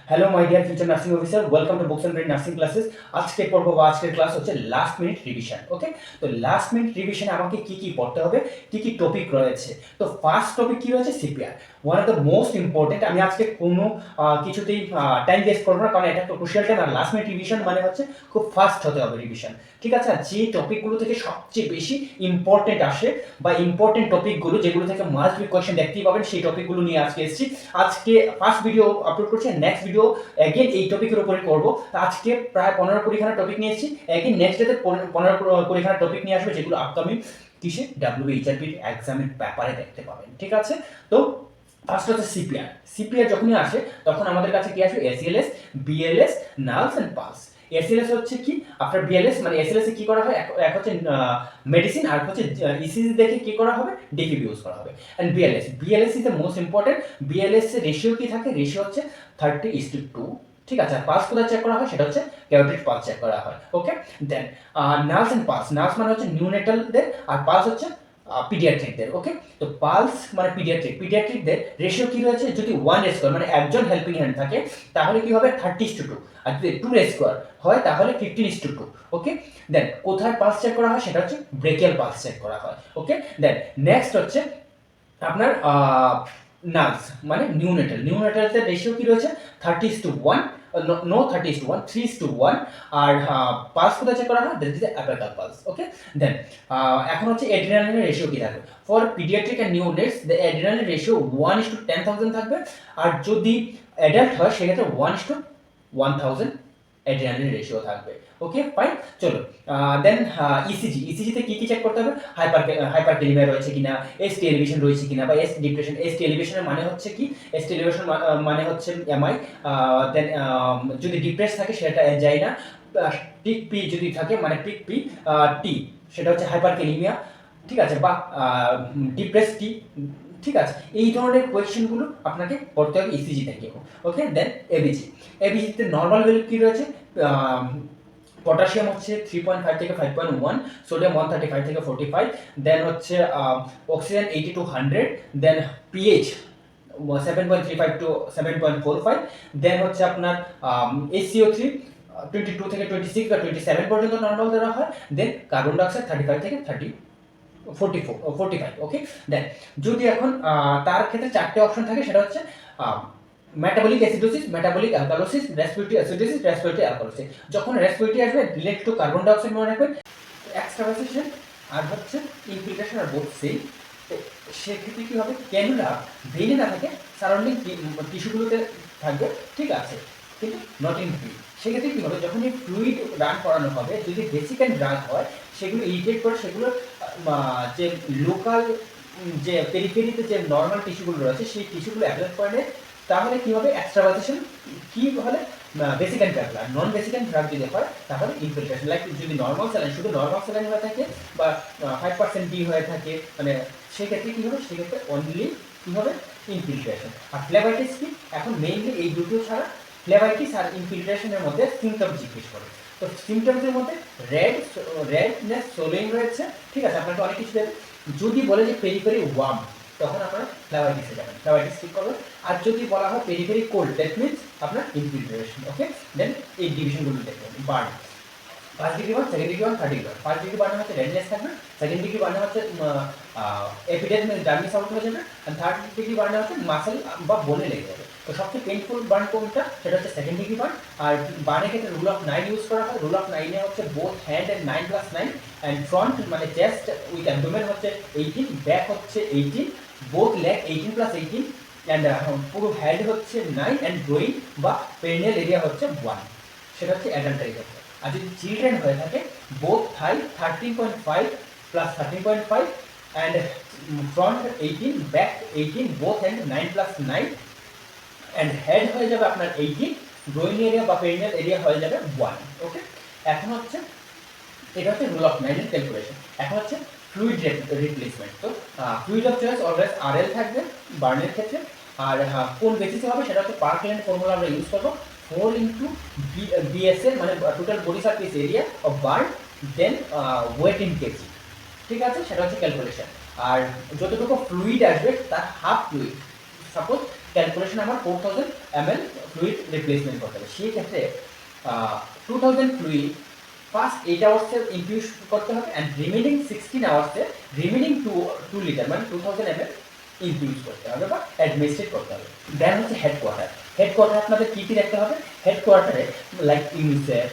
Hello my dear future nursing officer, welcome to books and brain nursing classes. আজকের পর্ব বা আজকের class হচ্ছে লাস্ট মিনিট রিভিশন। ওকে, তো লাস্ট মিনিট রিভিশনে আমাকে কি কি পড়তে হবে, কি কি টপিক রয়েছে। তো ফার্স্ট টপিক কি রয়েছে? CPR, one of the most important. আমি আজকে কোনো কিছুতেই টাইম ওয়েস্ট করবো না, কারণ এটা একটা ক্রুশিয়াল টাইম। আর লাস্ট মিনিট রিভিশন মানে হচ্ছে খুব ফাস্ট হতে হবে রিভিশন, ঠিক আছে? আর যে টপিকগুলো থেকে সবচেয়ে বেশি ইম্পর্টেন্ট আসে বা ইম্পর্টেন্ট টপিকগুলো যেগুলো থেকে মাস্ট বি কোয়েশ্চেন দেখতেই পাবেন, সেই টপিকগুলো নিয়ে আজকে এসেছি। আজকে ফার্স্ট ভিডিও আপলোড করছি, নেক্সট ভিডিও এগেন এই টপিকের উপরে করবো। আজকে প্রায় 15-20খানা টপিক নিয়েছি, এগেন নেক্সট ডেতে 15-20খানা টপিক নিয়ে আসবে, যেগুলো আপকামিং কিসে ডাব্লিউবিএইচআরপির এক্সামের পেপারে দেখতে পাবেন, ঠিক আছে? তো ফার্স্ট হচ্ছে সিপিআর। সিপিআর যখনই আসে তখন আমাদের কাছে কি আসবে? এসিএলএস, বিএলএস, নার্ভস অ্যান্ড পালস। এসিএলএস হচ্ছে কি? আফটার বিএলএস মানে এসিএলএস এ কি করা হয়? এক হচ্ছে মেডিসিন, আর হচ্ছে ইসিজি দেখে কি করা হবে? ডিফিব ইউজ করা হবে। And BLS, BLS is the most important. BLS এর রেশিও কি থাকে? রেশিও হচ্ছে 30:2, ঠিক আছে? আর পালস কোথায় চেক করা হয়? সেটা হচ্ছে ক্যারোটিড পালস চেক করা হয়। ওকে, দেন নার্ভস এন্ড পালস। নার্ভস মানে হচ্ছে নিউনেটালদের, আর পালস হচ্ছে পিডিয়াট্রিকদের। ওকে, তো পালস মানে পিডিয়াট্রিকদের রেশিও কি রয়েছে? যদি 1:2 মানে একজন হেল্পিং হ্যান্ড থাকে তাহলে কি হবে? 30:2। আর যদি 2:2 হয় তাহলে 15:2। ওকে, দেন কোথায় পালস চেক করা হয়? সেটা হচ্ছে ব্রেকিয়াল পালস চেক করা হয়। ওকে, দেন নেক্সট হচ্ছে আপনার নার্ভস মানে নিউনেটালদের রেশিও কি রয়েছে? 30:1, নো 30:1, 3:1। আর পালস কোথায় চেক করা হয়? That is the apical pulse. Okay, then এখন হচ্ছে অ্যাড্রিনালিনের রেশিও কি থাকবে? For paediatric and neonates the adrenaline ratio 1:10,000 থাকবে। আর যদি অ্যাডাল্ট হয় সেক্ষেত্রে 1:1000 অ্যাড্রিনালিন রেশিও থাকবে। ওকে, ফাইন। চলো, দেন ইসিজিতে কি কি চেক করতে হবে? হাইপারক্যালিমিয়া রয়েছে কিনা, এসটি এলিভেশন রয়েছে কিনা, বা এস ডিপ্রেশন। এসটি এলিভেশনের মানে হচ্ছে কি? এসটি এলিভেশন মানে হচ্ছে এমআই। দেন যদি ডিপ্রেস থাকে সেটা এনজাইনা। পিক পি যদি থাকে মানে পিক পি টি, সেটা হচ্ছে হাইপারক্যালিমিয়া, ঠিক আছে? বা ডিপ্রেস টি, ঠিক আছে? এই ধরনের কোয়েশ্চেনগুলো আপনাকে করতে হবে ইসিজি থেকে। ওকে, দেন এবিজি। এবিজিতে নর্মাল ভ্যালু কি রয়েছে? পটাশিয়াম হচ্ছে 3.5 থেকে 5.1, সোডিয়াম 135 থেকে 45, দেন হচ্ছে oxygen 80 to 100, then pH 7.35 to 7.45, then হচ্ছে আপনার HCO3 22 থেকে 26 বা 27 পর্যন্ত নর্মাল ধরা হয়, দেন কার্বন ডাইঅক্সাইড 35 থেকে 45। ওকে, দেন যদি এখন তার ক্ষেত্রে চারটে অপশন থাকে, সেটা হচ্ছে metabolic acidosis, metabolic alkalosis, respiratory acidosis, respiratory alkalosis. যখন রেসপিরেটরি আসবে রিলেট টু কার্বন ডাইঅক্সাইড মনে রাখবেন, এক্সট্রাভাসেশন আর হচ্ছে ইনফিল্ট্রেশন আর বোথ সেম। তো সেক্ষেত্রে কি হবে? ক্যানুলা ভেইনে না থাকে, সারাউন্ডিং টিস্যুগুলোতে থাকবে, ঠিক আছে, কিন্তু নট ইন ফ্লুইড। সেক্ষেত্রে কি হবে? যখন এই ফ্লুইড রান করানো হবে, যদি বেসিক্যাল ড্রাগ হয় সেগুলো ইরিটেট করে, সেগুলো যে লোকাল যে পেরিফেরিতে যে নর্মাল টিস্যুগুলো রয়েছে সেই টিস্যুগুলো অ্যাবজর্ব করে নেয়। তাহলে কি হবে? এক্সট্রাভাসেশন। কি হলে বেসিক্যাল ড্রাগ, আর নন বেসিক্যাল ড্রাগ যদি হয় তাহলে ইনফিল্ট্রেশন। লাইক যদি নর্মাল স্যালাইন, শুধু নর্মাল স্যালাইন হয়ে থাকে বা 5% ডি হয়ে থাকে, মানে সেক্ষেত্রে কি হবে? সেক্ষেত্রে অনলি কি হবে? ইনফিল্ট্রেশন। আর ফ্লেভাইটিস কি? এখন মেইনলি এই দুটো ছাড়া ফ্লেভাইটিস আর ইনফিল্ট্রেশনের মধ্যে সিমটম জিজ্ঞেস করে। তো সিমটমসের মধ্যে রেডনেস, সোলিং রয়েছে, ঠিক আছে? আপনাকে অনেক কিছু দেবে। যদি বলে যে পেরিফেরি ওয়ার্ম, তখন আপনারা ফ্লেভাইটিসে যাবেন, ফ্লেভাইটিস ঠিক করবেন। আর যদি বলা হয় পেরিফেরি কোল্ড, দ্যাট মিনস আপনার ইনফিল্ট্রেশন। ওকে, দেন এই ডিভিশনগুলো দেখবেন। Burn 1st degree, 2nd degree, 3rd degree. 1st degree বার্নে হচ্ছে রেডনেস থাকবে, 2nd ডিগ্রি বার্নে হচ্ছে এপিডেমিক ডার্মিস আউট হয়ে যাবে, আর 3rd ডিগ্রি বার্নে হচ্ছে মাসেল বা বোনে লেগে যাবে। তো সবচেয়ে পেইনফুল বার্ন কোনটা? সেটা হচ্ছে 2nd ডিগ্রি বার্ন। আর বার্নের ক্ষেত্রে রুল অফ 9 ইউজ করা হয়। রুল অফ 9-এ হচ্ছে both hand and 9+9, and front মানে চেস্ট উইথ অ্যাবডোমেন হচ্ছে 18, ব্যাক হচ্ছে 18, বোথ লেগ 18+18, অ্যান্ড পুরো হেড হচ্ছে 9, অ্যান্ড গ্রোইন বা পেরিনিয়াল এরিয়া হচ্ছে 1। সেটা হচ্ছে অ্যাডাল্টারি ক্ষেত্রে। আর যদি চিলড্রেন হয়ে থাকে, both Thai 13.5 plus 13.5, and front 18, back 18, both hand 9+9, and head হয়ে যাবে আপনার 18, গ্রোইন এরিয়া বা পেরিনিয়াল এরিয়া হয়ে যাবে 1। ওকে, এখন হচ্ছে এটা হচ্ছে রুল অফ 9 এর ক্যালকুলেশন। এখন হচ্ছে ফ্লুইড রিপ্লেসমেন্ট। তো fluid of choice always RL থাকবে বার্নের ক্ষেত্রে। আর কোন বেসিসে হবে? সেটা হচ্ছে পার্কল্যান্ড ফর্মুলা আমরা ইউজ করবো। 4 ইন্টু বিএসএল মানে total body surface area of burn, then weight in KG, ঠিক আছে? সেটা হচ্ছে ক্যালকুলেশন। আর যতটুকু ফ্লুইড আসবে তার হাফ ফ্লুইড, সাপোজ ক্যালকুলেশন আমার 4000 ml ফ্লুইড রিপ্লেসমেন্ট করতে হবে। সেই ক্ষেত্রে 2000 ফ্লুইড ফার্স্ট 8 আওয়ার্সে ইনফিউজ করতে হবে অ্যান্ড রিমেনিং 16 আওয়ার্সে রিমেনিং 2 লিটার মানে 2000 ml ইনফিউজ করতে হবে বা অ্যাডমিনিস্ট্রেট করতে হবে। দেন হচ্ছে হেডকোয়ার্টার। হেডকোয়ার্টার আপনাদের কী কী রাখতে হবে? হেডকোয়ার্টারে লাইক ইউনিসেফ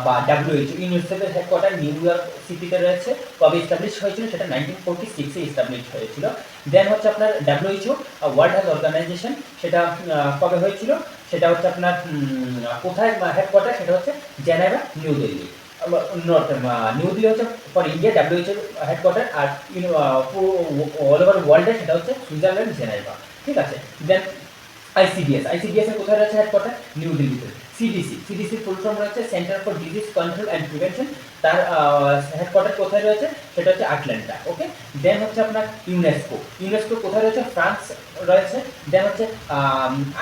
বা WHO, ইউনিসেফের হেডকোয়ার্টার নিউ ইয়র্ক সিটিতে রয়েছে। কবে এস্টাবলিশ হয়েছিল? সেটা 1946-এ এস্টাবলিশ হয়েছিল। দেন হচ্ছে আপনার WHO, ওয়ার্ল্ড হেলথ অর্গানাইজেশন, সেটা কবে হয়েছিল? সেটা হচ্ছে আপনার কোথায় হেডকোয়ার্টার? সেটা হচ্ছে জেনেভা, নিউ দিল্লি। নিউ দিল্লি হচ্ছে ফর ইন্ডিয়া WHO হেডকোয়ার্টার, আর অল ওভার ওয়ার্ল্ডে সেটা হচ্ছে সুইজারল্যান্ড, জেনেভা। ঠিক আছে। দেন আইসিডিএস এর কোথায় রয়েছে হেডকোয়ার্টার? নিউ দিল্লিতে। সিডিসির ফুল ফর্ম রয়েছে centre for disease control and prevention, তার হেডকোয়ার্টার কোথায় রয়েছে? সেটা হচ্ছে আটলান্টা। ওকে। দেন হচ্ছে আপনার ইউনেস্কো কোথায় রয়েছে? ফ্রান্স রয়েছে। দেন হচ্ছে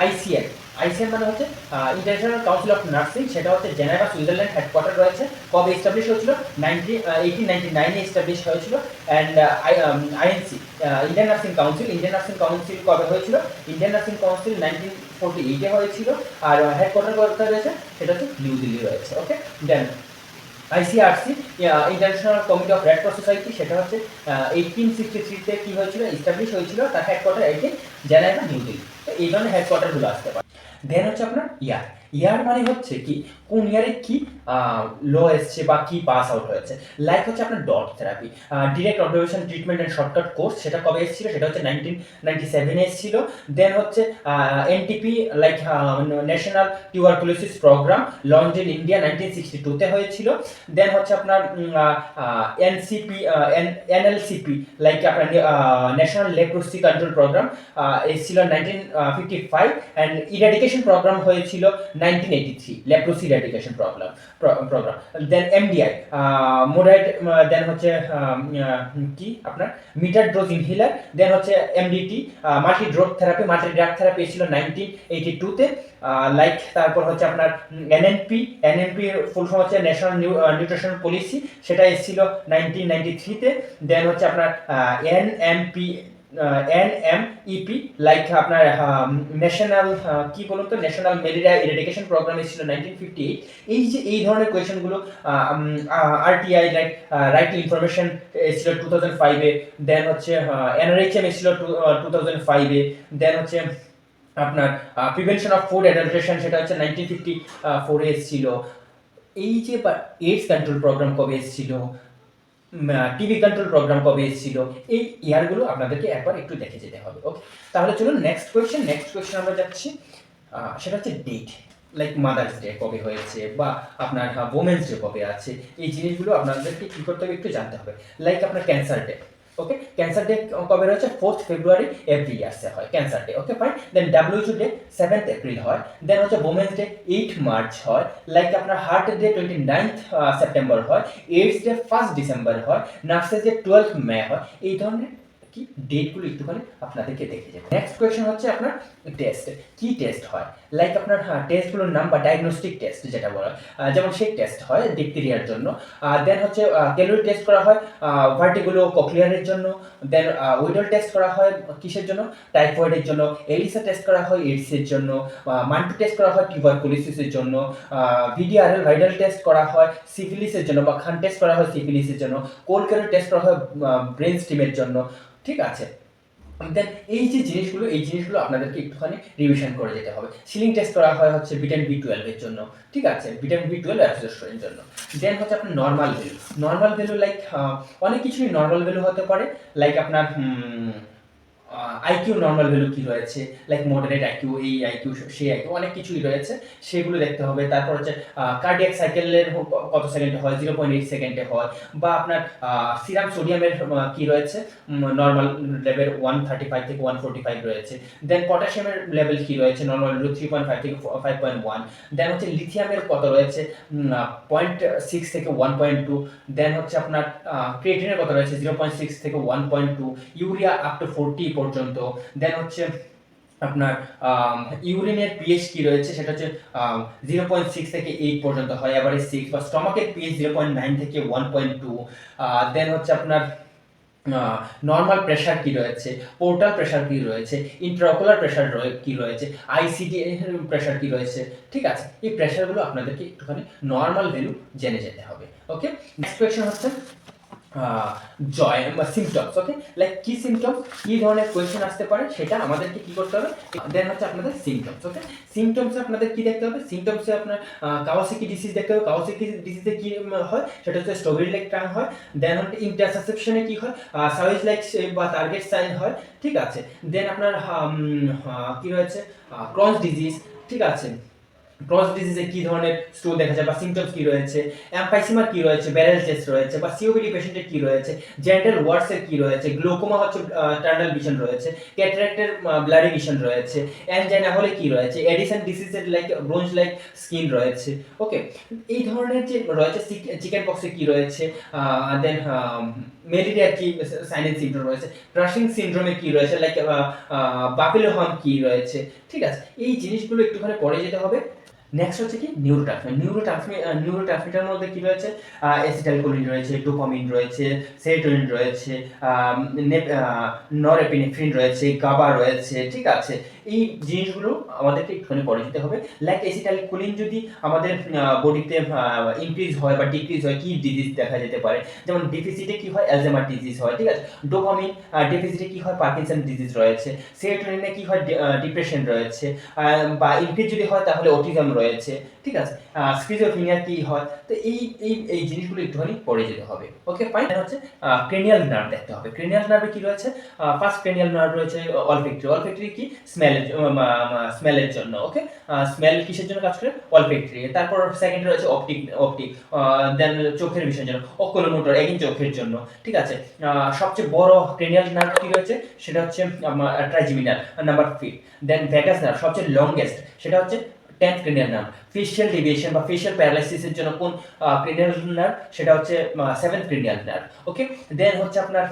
আইসিএম মানে হচ্ছে ইন্টারন্যাশনাল কাউন্সিল অফ নার্সিং, সেটা হচ্ছে জেনেভা, সুইজারল্যান্ড হেডকোয়ার্টার রয়েছে। কবে এস্টাবলিশ হয়েছিল? 1899-এ এস্টাবলিশ হয়েছিল। And INC, Indian nursing council কবে হয়েছিল? ইন্ডিয়ান নার্সিং কাউন্সিল 1948-এ হয়েছিল। আর হেডকোয়ার্টার কোথায় রয়েছে? সেটা হচ্ছে নিউ দিল্লি রয়েছে। Okay. Then ICRC, international committee of red cross society, সেটা হচ্ছে 1863-তে কি হয়েছিল? এস্টাবলিশ হয়েছিল। তার হেডকোয়ার্টার জেনেভা, নিউ দিল্লি। তো এই ধরনের হেডকোয়ার্টারগুলো আসতে পারে। দেন হচ্ছে আপনার ইয়ার মানে হচ্ছে কি কোন ইয়ারে কি ল এসছে বা কি পাস আউট হয়েছে। লাইক হচ্ছে আপনার DOT therapy, direct observation treatment and shortcut course, সেটা কবে এসেছিল? সেটা হচ্ছে 1997-এ এসেছিল। দেন হচ্ছে NTP like national tuberculosis programme launch in India 1962-তে হয়েছিল। দেন হচ্ছে আপনার এনসিপি এনএলসিপি লাইক আপনার ন্যাশনাল লেপ্রোসি কন্ট্রোল প্রোগ্রাম এসেছিল 1955 অ্যান্ড ইরাডিকেশন প্রোগ্রাম হয়েছিল 1983, leprosy eradication programme. Then MDI moderate, then হচ্ছে কি আপনার মিটার ডোজ ইনহেলার। দেন হচ্ছে এমডিটি মাল্টি ড্রাগ থেরাপি এসেছিল 1982-তে। লাইক তারপর হচ্ছে আপনার এনএনপি ফুল ফর্ম হচ্ছে ন্যাশনাল নিউট্রিশন পলিসি, সেটা এসেছিল 1993-তে। দেন হচ্ছে আপনার NMEP লাইক আপনার ন্যাশনাল কি বলুন তো, ন্যাশনাল ম্যালেরিয়া ইরাডিকেশন প্রোগ্রাম এসেছিল 1958। এই ধরনের কোয়েশনগুলো RTI like right to information এসেছিল 2005-এ। দেন হচ্ছে NRHM এসেছিল 2005-এ। দেন হচ্ছে আপনার প্রিভেনশন অফ ফুড অ্যাডাল্ট্রেশন, সেটা হচ্ছে 1954-এ এসেছিল। এই যে এইডস কন্ট্রোল প্রোগ্রাম কবে এসেছিল, টিভি কন্ট্রোল প্রোগ্রাম কবে এসেছিল, এই ইয়ারগুলো আপনাদেরকে একবার একটু দেখে যেতে হবে। ওকে। তাহলে চলুন নেক্সট কোয়েশ্চেন আমরা যাচ্ছি। সেটা হচ্ছে ডেট, লাইক মাদার্স ডে কবে হয়েছে বা আপনার ওমেন্স ডে কবে আছে, এই জিনিসগুলো আপনাদেরকে কী করতে হবে? একটু জানতে হবে। লাইক আপনার cancer day. Okay. Cancer day কবে রয়েছে? 4th ফেব্রুয়ারি এভরি ইয়ার্সে হয় cancer day. Okay fine. Then WHO day 7th April হয়। দেন হচ্ছে ওমেন্স ডে 8 মার্চ হয়। লাইক আপনার হার্ট ডে 29th সেপ্টেম্বর হয়। এইডস ডে 1st ডিসেম্বর হয়। নার্সেস ডে 12th মে হয়। এই ধরনের কি ডেটগুলো একটুখানি আপনাদেরকে দেখে যাবে। নেক্সট কোয়েশ্চেন হচ্ছে আপনার টেস্ট, কি টেস্ট হয়? লাইক আপনার টেস্টগুলোর নাম বা ডায়াগনস্টিক টেস্ট যেটা বলা হয়, যেমন সেই টেস্ট হয় ডিপথেরিয়ার জন্য। দেন হচ্ছে ক্যালোরি টেস্ট করা হয় ভার্টিগুলো কক্লিয়ারের জন্য। দেন উইডল টেস্ট করা হয় কিসের জন্য? টাইফয়েডের জন্য। এলিসা টেস্ট করা হয় এইডসের জন্য। মান্টু টেস্ট করা হয় টিউবারকুলোসিসের জন্য। ভিডিআরএল ভাইরাল টেস্ট করা হয় সিফিলিসের জন্য, বা খান টেস্ট করা হয় সিফিলিসের জন্য। কোল্ড ক্যালোরি টেস্ট করা হয় ব্রেন স্টিমের জন্য। ঠিক আছে। দেন এই জিনিসগুলো আপনাদেরকে একটুখানি রিভিশন করে যেতে হবে। সিলিং টেস্ট করা হয় হচ্ছে ভিটামিন B12 এর জন্য। ঠিক আছে, ভিটামিন B12 অ্যাবজর্পশনের জন্য। দেন হচ্ছে আপনার নর্মাল ভ্যালু লাইক অনেক কিছুই নর্মাল ভ্যালু হতে পারে। লাইক আপনার আইকিউ নর্মাল ভ্যালু কি রয়েছে, লাইক মডারেট আইকিউ, এই আইকিউ, সেই আইকিউ, অনেক কিছুই রয়েছে, সেগুলো দেখতে হবে। তারপর হচ্ছে কার্ডিয়াক সাইকেলের কত সেকেন্ডে হয়, 0.8 সেকেন্ডে হয়। বা আপনার সিরাম সোডিয়ামের কি রয়েছে, নর্মাল লেভেল 135 থেকে 145 রয়েছে। দেন পটাশিয়ামের লেভেল কি রয়েছে, নর্মাল 3.5 থেকে 5.1। দেন হচ্ছে লিথিয়ামের কত রয়েছে, 0.6 থেকে 1.2। দেন হচ্ছে আপনার ক্রিয়েটিনের কত রয়েছে, 0.6 থেকে 1.2। ইউরিয়া আপ টু 40 পর্যন্ত। দেন হচ্ছে আপনার ইউরিনের পিএইচ কি রয়েছে, সেটা হচ্ছে 0.6 থেকে 8 পর্যন্ত হয়, এভারেজ 6। বা স্টমাকের পিএইচ 0.9 থেকে 1.2। দেন হচ্ছে আপনার নর্মাল প্রেশার কি রয়েছে, পোর্টাল প্রেশার কি রয়েছে, ইন্ট্রাওকুলার প্রেশার কি রয়েছে, আইসিডি প্রেশার কি রয়েছে, ঠিক আছে। এই প্রেশারগুলো আপনাদেরকে একটুখানি নর্মাল ভ্যালু জেনে যেতে হবে। ওকে, নেক্সট কোয়েশ্চেন হচ্ছে জয় বা সিমটমস। ওকে, লাইক কি সিমটমস, কি ধরনের কোয়েশ্চেন আসতে পারে সেটা আমাদেরকে কি করতে হবে। দেন হচ্ছে আপনাদের সিমটমস। ওকে, সিমটমসে আপনাদের কি দেখতে হবে, সিমটমসে আপনার কাওয়াসাকি ডিসিজ দেখতে হবে। কাওয়াসাকি ডিসিজে কি হয় সেটা হচ্ছে স্ট্রবেরি লাইক টাং হয়। দেন হচ্ছে ইন্টারসেপশনে কি হয়, সাউজ লাইক বা টার্গেট সাইন হয়, ঠিক আছে। দেন আপনার কি রয়েছে, ক্রস ডিজিজ, ঠিক আছে। ক্রস ডিজিজে কি ধরনের স্টোর দেখা যায় বা সিমটমস কি রয়েছে, এমফাইসিমার কি রয়েছে, ব্যারেল টেস্ট রয়েছে, বা সিওপিডি পেশেন্টের কি রয়েছে, জেন্টাল ওয়ার্ডসের কি রয়েছে, গ্লোকোমা হচ্ছে টার্নাল ভিশন রয়েছে, ক্যাটারাক্টের ব্লাডি ভিশন রয়েছে, অ্যানজাইনা হলে কি রয়েছে, এডিসন ডিসিজের লাইক ব্রোঞ্জ লাইক স্কিন রয়েছে। ওকে, এই ধরনের যে রয়েছে, চিকেন পক্সে কি রয়েছে, দেন ম্যালেরিয়ার কি সাইন এন্ড সিমটম রয়েছে, ক্রাশিং সিনড্রোমে কি রয়েছে, লাইক বাপিলোহাম কি রয়েছে, ঠিক আছে। এই জিনিসগুলো একটুখানি পরে যেতে হবে। নেক্সট হচ্ছে কি নিউরোট্রান্সমিটার মধ্যে কি রয়েছে, অ্যাসিটাইলকোলিন রয়েছে, ডোপামিন রয়েছে, সেরোটোনিন রয়েছে, নরএপিনেফ্রিন রয়েছে, গাবা রয়েছে, ঠিক আছে। এই জিনিসগুলো আমাদেরকে একটুখানি পরে যেতে হবে। লাইক অ্যাসিটাইলকোলিন যদি আমাদের বডিতে ইনক্রিজ হয় বা ডিক্রিজ হয়, কি ডিজিজ দেখা যেতে পারে, যেমন ডিফিসিটে কি হয়, অ্যালজাইমার ডিজিজ হয়, ঠিক আছে। ডোপামিন ডিফিসিটে কি হয়, পার্কিনসন ডিজিজ রয়েছে। সেরোটোনিনে কি হয়, ডিপ্রেশন রয়েছে, বা ইনক্রিজ যদি হয় তাহলে অটিজম রয়েছে, ঠিক আছে। স্কিজোফ্রেনিয়া কি হয়, তো এই এই এই জিনিসগুলো একটুখানি পড়ে যেতে হবে। ওকে, ফাইন। হচ্ছে ক্রেনিয়াল নার্ভ দেখতে হবে। ক্রেনিয়াল নার্ভে কি রয়েছে, ফার্স্ট ক্রেনিয়াল নার্ভ রয়েছে অলফ্যাক্টরি। অলফ্যাক্টরি কি, স্মেলের জন্য। ওকে, স্মেল কিসের জন্য কাজ করে, অলফ্যাক্টরি। তারপর সেকেন্ড রয়েছে অপটিক, দেন চোখের বিষয়ের জন্য, অকুলোমোটর, এগেইন চোখের জন্য, ঠিক আছে। সবচেয়ে বড় ক্রেনিয়াল নার্ভ কি রয়েছে, সেটা হচ্ছে ট্রাইজেমিনাল নাম্বার 5। দেন ভ্যাগাস নার্ভ সবচেয়ে লংগেস্ট, সেটা হচ্ছে 10th cranial nerve. Facial deviation বা ফেশিয়াল প্যারালাইসিসের জন্য কোন ক্রেনিয়াল নার্ভ, সেটা হচ্ছে 7th ক্রেনিয়াল নার্ভ। ওকে, দেন হচ্ছে আপনার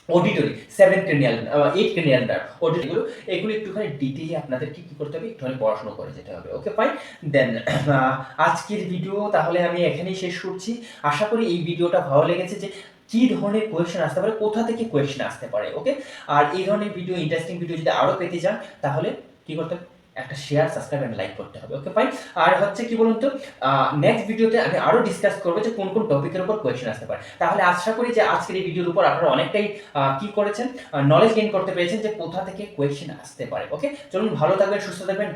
auditory 7th cranial, 8th cranial nerve. Auditory এগুলো একটুখানি ডিটেইলে আপনাদেরকে কি করতে হবে, একটুখানি পড়াশোনা করে যেতে হবে। ওকে, ফাইন। দেন আজকের ভিডিও তাহলে আমি এখানেই শেষ করছি। আশা করি এই ভিডিওটা ভালো লেগেছে, যে কি ধরনের কোয়েশ্চেন আসতে পারে, কোথা থেকে কোয়েশ্চেন আসতে পারে। ওকে, আর এই ধরনের ভিডিও, ইন্টারেস্টিং ভিডিও যদি আরো পেতে চান, তাহলে কি করতে হবে, একটা শেয়ার, সাবস্ক্রাইব এন্ড লাইক করতে হবে। ওকে, ফাইন। আর হচ্ছে কি বলুন তো, নেক্সট ভিডিওতে আমি আরো ডিসকাস করবো যে কোন কোন টপিকের উপর কোয়েশ্চেন আসতে পারে। তাহলে আশা করি যে আজকের এই ভিডিওর উপর আপনারা অনেকটাই কি করেছেন, নলেজ গেইন করতে পেরেছেন যে কোথা থেকে কোয়েশ্চেন আসতে পারে। ওকে, চলুন, ভালো থাকবেন, সুস্থ থাকবেন।